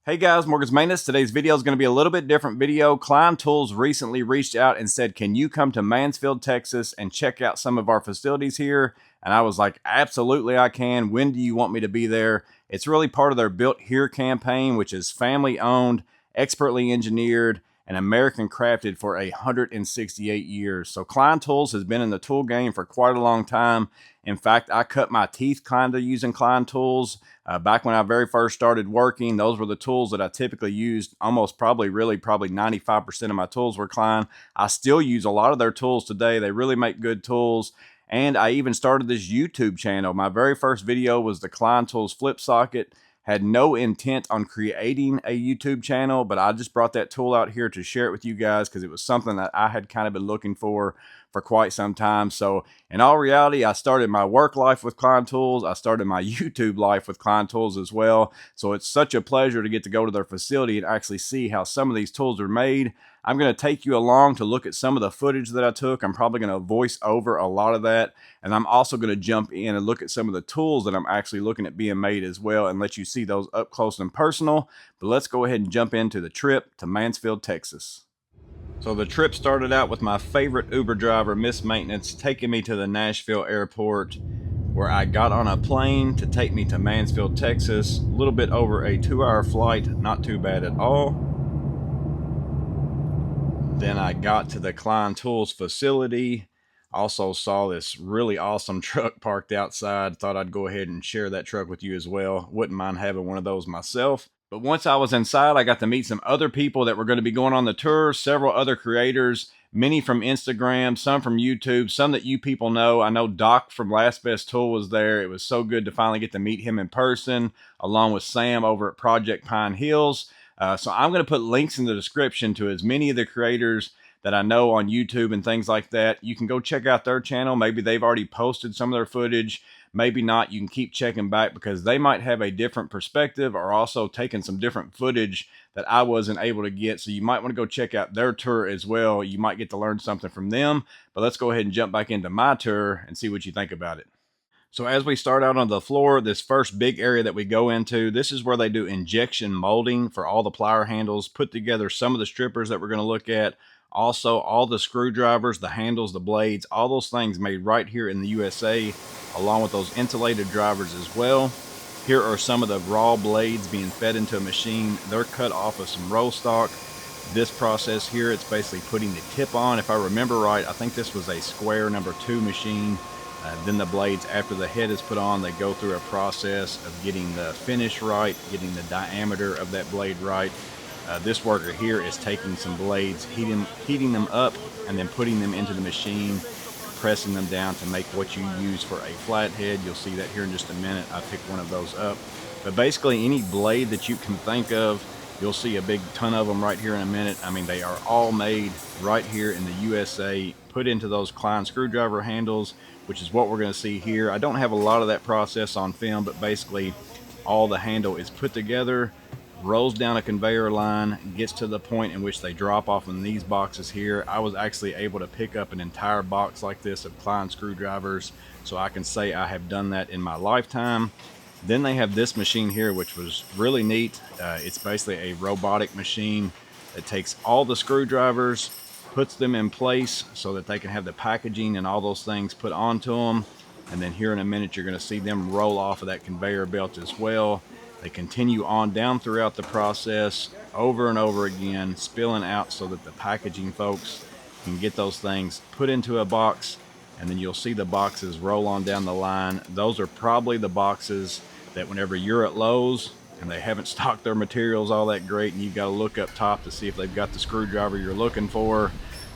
Hey guys, Morgan's Maintenance. Today's video is going to be a little bit different video. Klein Tools recently reached out and said, can you come to Mansfield, Texas and check out some of our facilities here? And I was like, absolutely I can. When do you want me to be there? It's really part of their Built Here campaign, which is family owned, expertly engineered, and American crafted for 168 years. So Klein Tools has been in the tool game for quite a long time. In fact, I cut my teeth kind of using Klein Tools. Back when I very first started working, those were the tools that I typically used. Almost probably 95% of my tools were Klein. I still use a lot of their tools today. They really make good tools. And I even started this YouTube channel. My very first video was the Klein Tools flip socket. Had no intent on creating a YouTube channel, but I just brought that tool out here to share it with you guys because it was something that I had kind of been looking for quite some time. So in all reality, I started my work life with Klein Tools. I started my YouTube life with Klein Tools as well. So it's such a pleasure to get to go to their facility and actually see how some of these tools are made. I'm going to take you along to look at some of the footage that I took. I'm probably going to voice over a lot of that. And I'm also going to jump in and look at some of the tools that I'm actually looking at being made as well and let you see those up close and personal. But let's go ahead and jump into the trip to Mansfield, Texas. So the trip started out with my favorite Uber driver, Miss Maintenance, taking me to the Nashville airport, where I got on a plane to take me to Mansfield, Texas. A little bit over a 2-hour flight, not too bad at all. Then I got to the Klein Tools facility. Also saw this really awesome truck parked outside. Thought I'd go ahead and share that truck with you as well. Wouldn't mind having one of those myself. But once I was inside, I got to meet some other people that were going to be going on the tour, several other creators, many from Instagram, some from YouTube, some that you people know. I know Doc from Last Best Tool was there. It was so good to finally get to meet him in person, along with Sam over at Project Pine Hills. So I'm going to put links in the description to as many of the creators that I know on YouTube and things like that. You can go check out their channel. Maybe they've already posted some of their footage. Maybe not. You can keep checking back because they might have a different perspective or also taking some different footage that I wasn't able to get. So you might want to go check out their tour as well. You might get to learn something from them. But let's go ahead and jump back into my tour and see what you think about it. So as we start out on the floor, this first big area that we go into, this is where they do injection molding for all the plier handles, put together some of the strippers that we're going to look at. Also, all the screwdrivers, the handles, the blades, all those things made right here in the USA, along with those insulated drivers as well. Here are some of the raw blades being fed into a machine. They're cut off of some roll stock. This process here, it's basically putting the tip on. If I remember right, I think this was a square number 2 machine. Then the blades, after the head is put on, they go through a process of getting the finish right, getting the diameter of that blade right. This worker here is taking some blades, heating them up, and then putting them into the machine, pressing them down to make what you use for a flathead. You'll see that here in just a minute. I picked one of those up. But basically any blade that you can think of, you'll see a big ton of them right here in a minute. I mean, they are all made right here in the USA, put into those Klein screwdriver handles, which is what we're going to see here. I don't have a lot of that process on film, but basically all the handle is put together, rolls down a conveyor line, gets to the point in which they drop off in these boxes here. I was actually able to pick up an entire box like this of Klein screwdrivers, so I can say I have done that in my lifetime. Then they have this machine here, which was really neat. It's basically a robotic machine that takes all the screwdrivers, puts them in place so that they can have the packaging and all those things put onto them. And then here in a minute, you're going to see them roll off of that conveyor belt as well. They continue on down throughout the process over and over again, spilling out so that the packaging folks can get those things put into a box. And then you'll see the boxes roll on down the line. Those are probably the boxes that whenever you're at Lowe's and they haven't stocked their materials all that great and you've got to look up top to see if they've got the screwdriver you're looking for,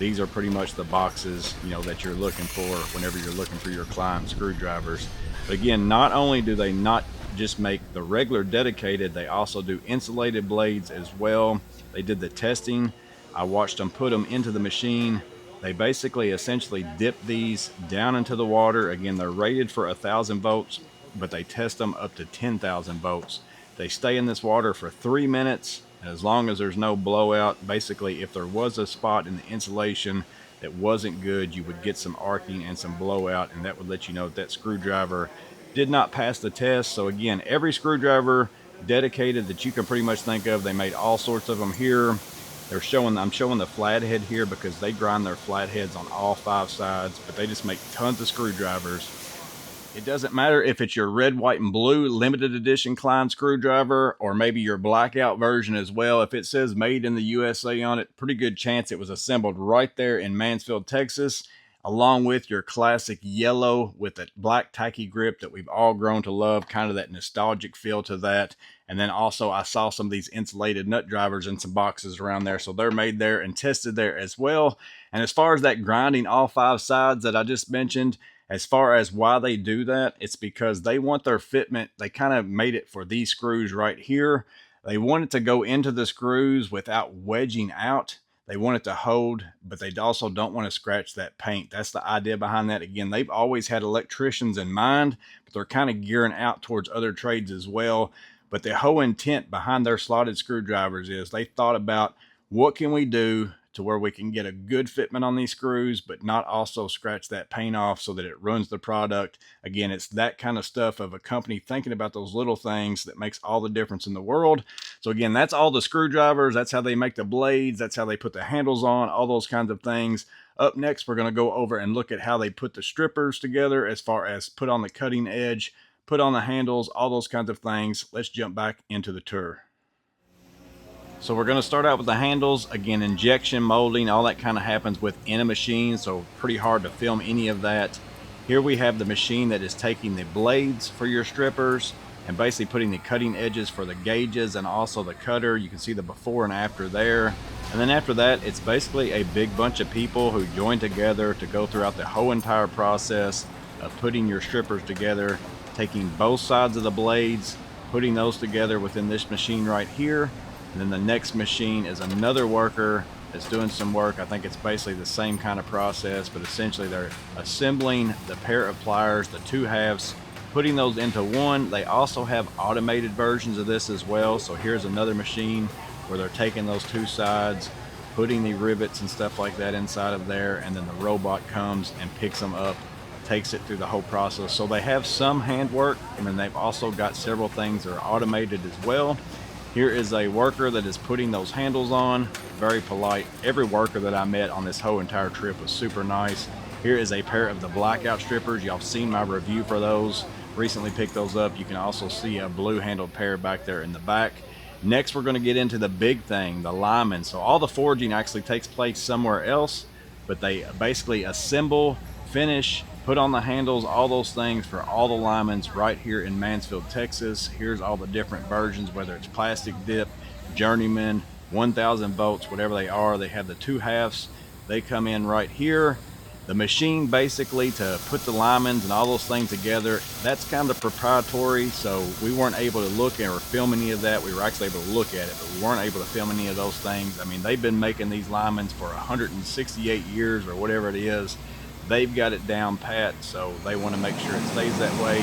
these are pretty much the boxes, you know, that you're looking for whenever you're looking for your Klein screwdrivers. But again, not only do they not just make the regular dedicated, they also do insulated blades as well. They did the testing. I watched them put them into the machine. They basically essentially dip these down into the water. Again, they're rated for 1,000 volts, but they test them up to 10,000 volts. They stay in this water for 3 minutes. As long as there's no blowout, basically if there was a spot in the insulation that wasn't good, you would get some arcing and some blowout, and that would let you know that screwdriver did not pass the test. So again, every screwdriver dedicated that you can pretty much think of. They made all sorts of them here. I'm showing the flathead here because they grind their flatheads on all 5 sides, but they just make tons of screwdrivers. It doesn't matter if it's your red, white, and blue limited edition Klein screwdriver, or maybe your blackout version as well. If it says made in the USA on it, pretty good chance it was assembled right there in Mansfield, Texas, along with your classic yellow with that black tacky grip that we've all grown to love, kind of that nostalgic feel to that. And then also I saw some of these insulated nut drivers in some boxes around there, so they're made there and tested there as well. And as far as that grinding all 5 sides that I just mentioned, as far as why they do that, it's because they want their fitment. They kind of made it for these screws right here. They want it to go into the screws without wedging out. They want it to hold, but they also don't want to scratch that paint. That's the idea behind that. Again, they've always had electricians in mind, but they're kind of gearing out towards other trades as well. But the whole intent behind their slotted screwdrivers is they thought about what can we do to where we can get a good fitment on these screws, but not also scratch that paint off so that it ruins the product. Again, it's that kind of stuff of a company thinking about those little things that makes all the difference in the world. So again, that's all the screwdrivers. That's how they make the blades. That's how they put the handles on, all those kinds of things. Up next, we're going to go over and look at how they put the strippers together as far as put on the cutting edge, put on the handles, all those kinds of things. Let's jump back into the tour. So we're going to start out with the handles. Again, injection molding, all that kind of happens within a machine, so pretty hard to film any of that. Here we have the machine that is taking the blades for your strippers and basically putting the cutting edges for the gauges and also the cutter. You can see the before and after there. And then after that, it's basically a big bunch of people who join together to go throughout the whole entire process of putting your strippers together, taking both sides of the blades, putting those together within this machine right here. And then the next machine is another worker that's doing some work. I think it's basically the same kind of process, but essentially they're assembling the pair of pliers, the 2 halves, putting those into one. They also have automated versions of this as well. So here's another machine where they're taking those 2 sides, putting the rivets and stuff like that inside of there, and then the robot comes and picks them up, takes it through the whole process. So they have some handwork, and then they've also got several things that are automated as well. Here is a worker that is putting those handles on, very polite. Every worker that I met on this whole entire trip was super nice. Here is a pair of the blackout strippers. Y'all have seen my review for those. Recently picked those up. You can also see a blue handled pair back there in the back. Next, we're going to get into the big thing, the linemen. So all the forging actually takes place somewhere else, but they basically assemble, finish, put on the handles, all those things for all the linemans right here in Mansfield, Texas. Here's all the different versions, whether it's plastic dip, journeyman, 1000 volts, whatever they are. They have the 2 halves. They come in right here. The machine basically to put the linemans and all those things together, that's kind of proprietary, so we weren't able to look or film any of that. We were actually able to look at it, but we weren't able to film any of those things. I mean, they've been making these linemans for 168 years or whatever it is. They've got it down pat, so they want to make sure it stays that way.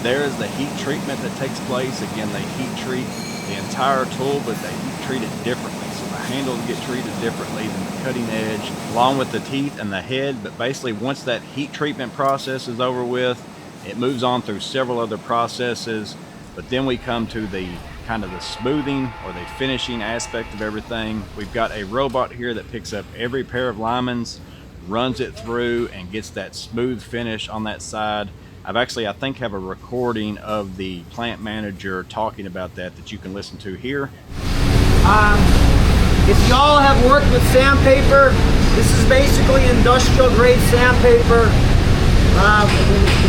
There's the heat treatment that takes place. Again, they heat treat the entire tool, but they heat treat it differently. So the handles get treated differently than the cutting edge, along with the teeth and the head. But basically, once that heat treatment process is over with, it moves on through several other processes. But then we come to the kind of the smoothing or the finishing aspect of everything. We've got a robot here that picks up every pair of linemans, runs it through and gets that smooth finish on that side. I think have a recording of the plant manager talking about that you can listen to here. If y'all have worked with sandpaper, this is basically industrial grade sandpaper.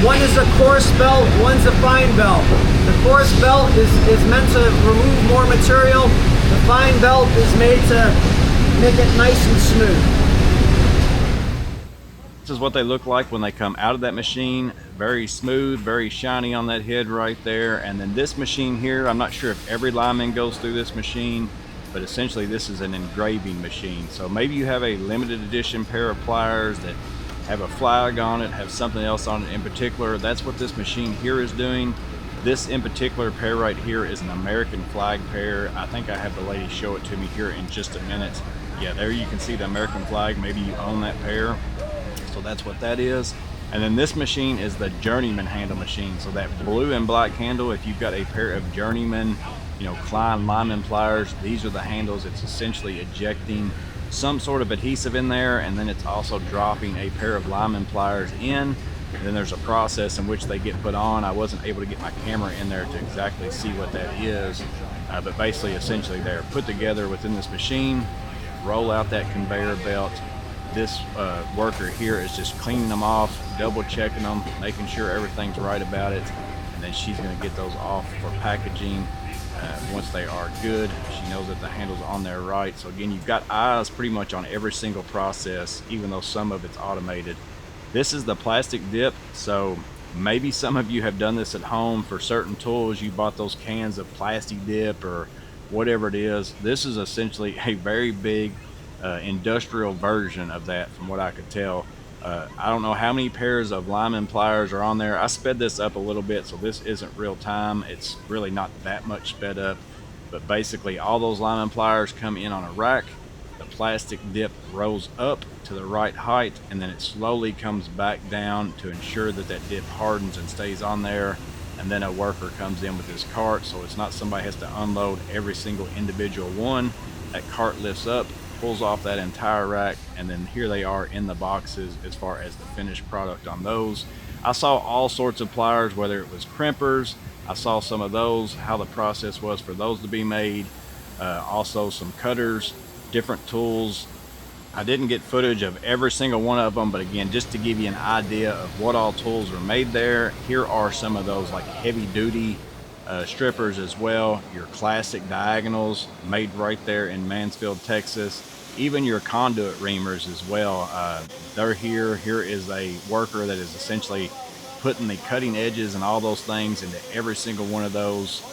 One is a coarse belt, one's a fine belt. The coarse belt is meant to remove more material. The fine belt is made to make it nice and smooth. This is what they look like when they come out of that machine. Very smooth, very shiny on that head right there. And then this machine here, I'm not sure if every lineman goes through this machine, but essentially this is an engraving machine. So maybe you have a limited edition pair of pliers that have a flag on it, have something else on it in particular. That's what this machine here is doing. This in particular pair right here is an American flag pair. I think I have the lady show it to me here in just a minute. Yeah, there you can see the American flag. Maybe you own that pair. So that's what that is. And then this machine is the journeyman handle machine. So that blue and black handle, if you've got a pair of journeyman Klein lineman pliers. These are the handles. It's essentially ejecting some sort of adhesive in there, and then it's also dropping a pair of lineman pliers in. And then there's a process in which they get put on. I wasn't able to get my camera in there to exactly see what that is, but basically, essentially, they're put together within this machine, roll out that conveyor belt. This worker here is just cleaning them off, double checking them, making sure everything's right about it, and then she's going to get those off for packaging. Once they are good, she knows that the handle's on there right. So again, you've got eyes pretty much on every single process, even though some of it's automated. This is the plastic dip, so maybe some of you have done this at home for certain tools. You bought those cans of plastic dip or whatever it is. This is essentially a very big industrial version of that, from what I could tell. I don't know how many pairs of lineman pliers are on there. I sped this up a little bit, so this isn't real time. It's really not that much sped up, but basically all those lineman pliers come in on a rack. The plastic dip rolls up to the right height, and then it slowly comes back down to ensure that that dip hardens and stays on there. And then a worker comes in with his cart, so it's not somebody has to unload every single individual one. That cart lifts up, pulls off that entire rack, and then here they are in the boxes as far as the finished product on those. I saw all sorts of pliers, whether it was crimpers. I saw some of those, how the process was for those to be made. Also some cutters, different tools. I didn't get footage of every single one of them, but again, just to give you an idea of what all tools are made there, here are some of those like heavy duty strippers as well. Your classic diagonals made right there in Mansfield, Texas. Even your conduit reamers as well. They're here. Here is a worker that is essentially putting the cutting edges and all those things into every single one of those.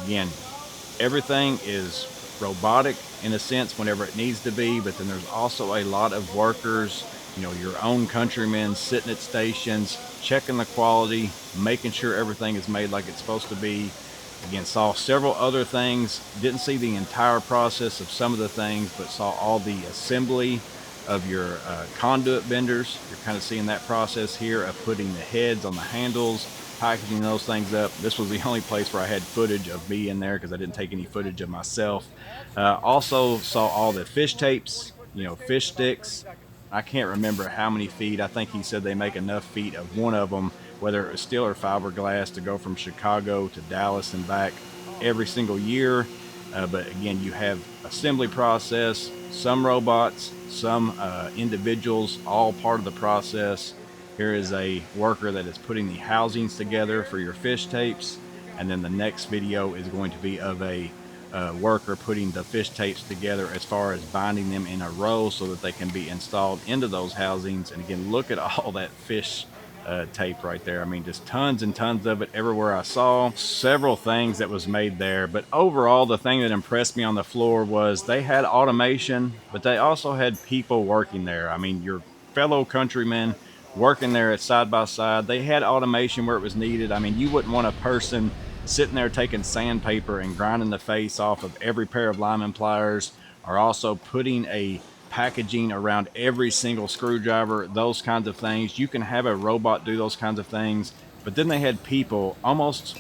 Again, everything is robotic in a sense whenever it needs to be, but then there's also a lot of workers, your own countrymen sitting at stations, checking the quality, making sure everything is made like it's supposed to be. Again, saw several other things, didn't see the entire process of some of the things, but saw all the assembly of your conduit benders. You're kind of seeing that process here of putting the heads on the handles, packaging those things up. This was the only place where I had footage of me in there because I didn't take any footage of myself. Also saw all the fish tapes, fish sticks. I can't remember how many feet. I think he said they make enough feet of one of them, whether it was steel or fiberglass, to go from Chicago to Dallas and back every single year. But again, you have assembly process, some robots, some individuals, all part of the process. Here is a worker that is putting the housings together for your fish tapes. And then the next video is going to be of a worker putting the fish tapes together as far as binding them in a row so that they can be installed into those housings. And again, look at all that fish tape right there. I mean, just tons and tons of it everywhere I saw. Several things that was made there, but overall the thing that impressed me on the floor was they had automation, but they also had people working there. I mean, your fellow countrymen working there at side by side. They had automation where it was needed. I mean, you wouldn't want a person sitting there taking sandpaper and grinding the face off of every pair of lineman pliers, or also putting a packaging around every single screwdriver, those kinds of things. You can have a robot do those kinds of things, but then they had people almost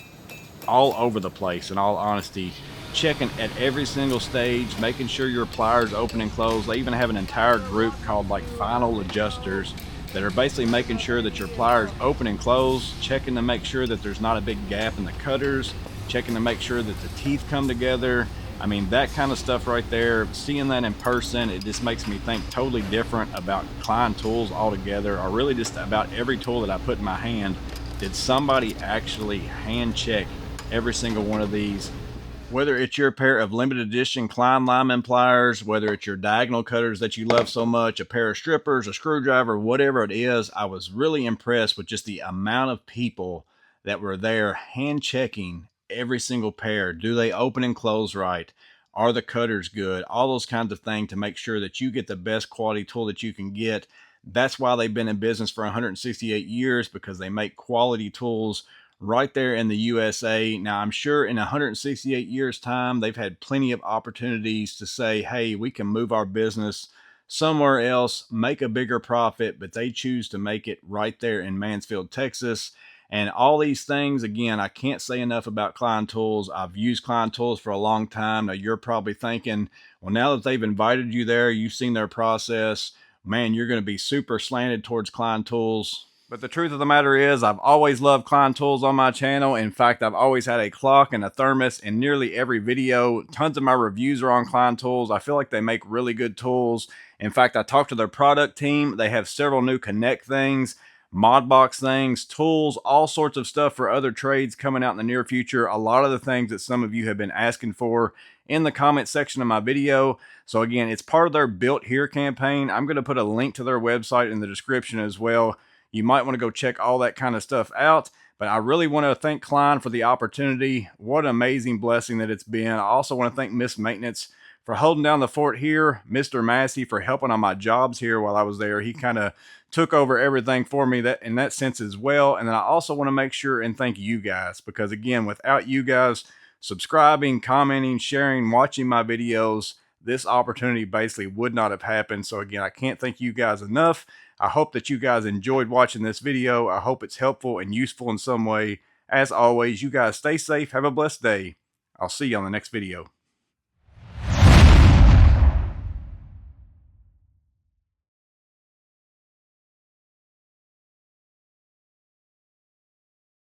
all over the place, in all honesty, checking at every single stage, making sure your pliers open and close. They even have an entire group called like final adjusters that are basically making sure that your pliers open and close, checking to make sure that there's not a big gap in the cutters, checking to make sure that the teeth come together. I mean, that kind of stuff right there, seeing that in person, it just makes me think totally different about Klein Tools altogether, or really just about every tool that I put in my hand. Did somebody actually hand check every single one of these? Whether it's your pair of limited edition Klein lineman pliers, whether it's your diagonal cutters that you love so much, a pair of strippers, a screwdriver, whatever it is, I was really impressed with just the amount of people that were there hand checking every single pair. Do they open and close right? Are the cutters good? All those kinds of things to make sure that you get the best quality tool that you can get. That's why they've been in business for 168 years, because they make quality tools right there in the USA. Now, I'm sure in 168 years' time, they've had plenty of opportunities to say, hey, we can move our business somewhere else, make a bigger profit, but they choose to make it right there in Mansfield, Texas. And all these things, again, I can't say enough about Klein Tools. I've used Klein Tools for a long time. Now you're probably thinking, well, now that they've invited you there, you've seen their process, man, you're going to be super slanted towards Klein Tools. But the truth of the matter is, I've always loved Klein Tools on my channel. In fact, I've always had a clock and a thermos in nearly every video. Tons of my reviews are on Klein Tools. I feel like they make really good tools. In fact, I talked to their product team. They have several new Connect things, Modbox things, tools, all sorts of stuff for other trades coming out in the near future. A lot of the things that some of you have been asking for in the comment section of my video. So again, it's part of their Built Here campaign. I'm going to put a link to their website in the description as well. You might want to go check all that kind of stuff out. But I really want to thank Klein for the opportunity. What an amazing blessing that it's been. I also want to thank Miss Maintenance for holding down the fort here. Mr. Massey for helping on my jobs here while I was there. He kind of took over everything for me that in that sense as well. And then I also want to make sure and thank you guys, because again, without you guys subscribing, commenting, sharing, watching my videos, this opportunity basically would not have happened. So again, I can't thank you guys enough. I hope that you guys enjoyed watching this video. I hope it's helpful and useful in some way. As always, you guys stay safe. Have a blessed day. I'll see you on the next video.